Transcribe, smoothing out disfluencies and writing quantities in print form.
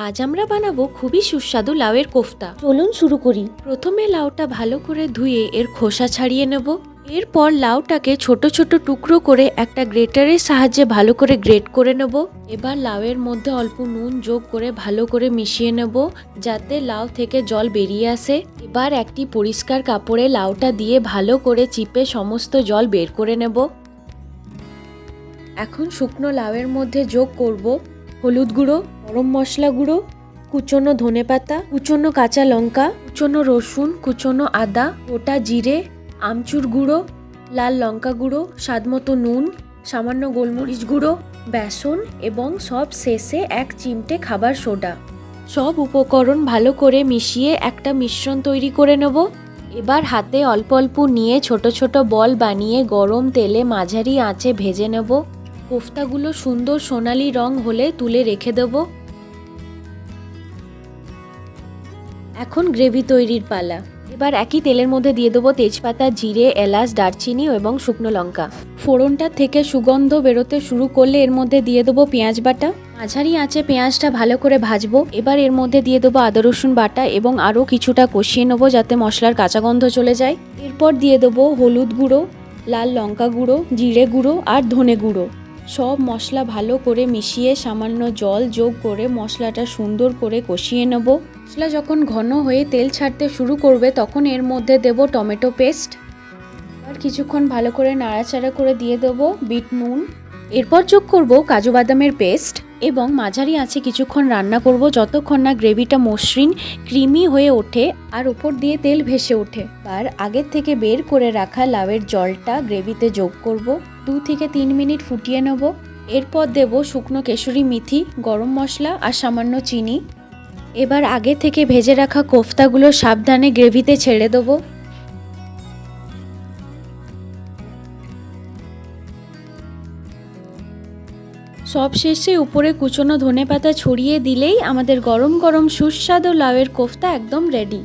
আজ আমরা বানাবো খুবই সুস্বাদু লাউয়ের কোফতা। চলুন শুরু করি। প্রথমে লাউটা ভালো করে ধুয়ে এর খোসা ছাড়িয়ে নেব। এরপর লাউটাকে ছোট ছোট টুকরো করে একটা গ্রেটারের সাহায্যে ভালো করে গ্রেট করে নেব। এবার লাউয়ের মধ্যে অল্প নুন যোগ করে ভালো করে মিশিয়ে নেব, যাতে লাউ থেকে জল বেরিয়ে আসে। এবার একটি পরিষ্কার কাপড়ে লাউটা দিয়ে ভালো করে চিপে সমস্ত জল বের করে নেব। এখন শুকনো লাউয়ের মধ্যে যোগ করব হলুদ গুঁড়ো, গরম মশলা গুঁড়ো, কুচনো ধনেপাতা, কুচনো কাঁচা লঙ্কা, কুচনো রসুন, কুচনো আদা, গোটা জিরে, আমচুর গুঁড়ো, লাল লঙ্কা গুঁড়ো, স্বাদমতো নুন, সামান্য গোলমরিচ গুঁড়ো, বেসন এবং সব শেষে 1 চিমটে খাবার সোডা। সব উপকরণ ভালো করে মিশিয়ে একটা মিশ্রণ তৈরি করে নেব। এবার হাতে অল্প অল্প নিয়ে ছোট ছোট বল বানিয়ে গরম তেলে মাঝারি আঁচে ভেজে নেব। কোফতাগুলো সুন্দর সোনালি রং হলে তুলে রেখে দেব। এখন গ্রেভি তৈরির পালা। এবার একই তেলের মধ্যে দিয়ে দেবো তেজপাতা, জিরে, এলাচ, দারচিনি এবং শুকনো লঙ্কা। ফোড়নটা থেকে সুগন্ধ বেরোতে শুরু করলে এর মধ্যে দিয়ে দেবো পেঁয়াজ বাটা। মাঝারি আঁচে পেঁয়াজটা ভালো করে ভাজবো। এবার এর মধ্যে দিয়ে দেবো আদা রসুন বাটা এবং আরও কিছুটা কষিয়ে নেবো যাতে মশলার কাঁচা গন্ধ চলে যায়। এরপর দিয়ে দেবো হলুদ গুঁড়ো, লাল লঙ্কা গুঁড়ো, জিরে গুঁড়ো আর ধনে গুঁড়ো। সব মশলা ভালো করে মিশিয়ে সামান্য জল যোগ করে মশলাটা সুন্দর করে কষিয়ে নেব। মশলা যখন ঘন হয়ে তেল ছাড়তে শুরু করবে তখন এর মধ্যে দেব টমেটো পেস্ট। আর কিছুক্ষণ ভালো করে নাড়াচাড়া করে দিয়ে দেব বিট নুন। এরপর যোগ করব কাজু বাদামের পেস্ট এবং মাঝারি আঁচে কিছুক্ষণ রান্না করব যতক্ষণ না গ্রেভিটা মসৃণ ক্রিমি হয়ে ওঠে আর উপর দিয়ে তেল ভেসে ওঠে। আর আগের থেকে বের করে রাখা লাউয়ের জলটা গ্রেভিতে যোগ করব। 2 থেকে 3 মিনিট ফুটিয়ে নেব। এরপর দেব শুকনো কেশরি মেথি, গরম মশলা আর সামান্য চিনি। এবার আগে থেকে ভেজে রাখা কোফতাগুলো সাবধানে গ্রেভিতে ছেড়ে দেবো। সব শেষে উপরে কুচনো ধনেপাতা ছড়িয়ে দিলেই আমাদের গরম গরম সুস্বাদু লাউয়ের কোফতা একদম রেডি।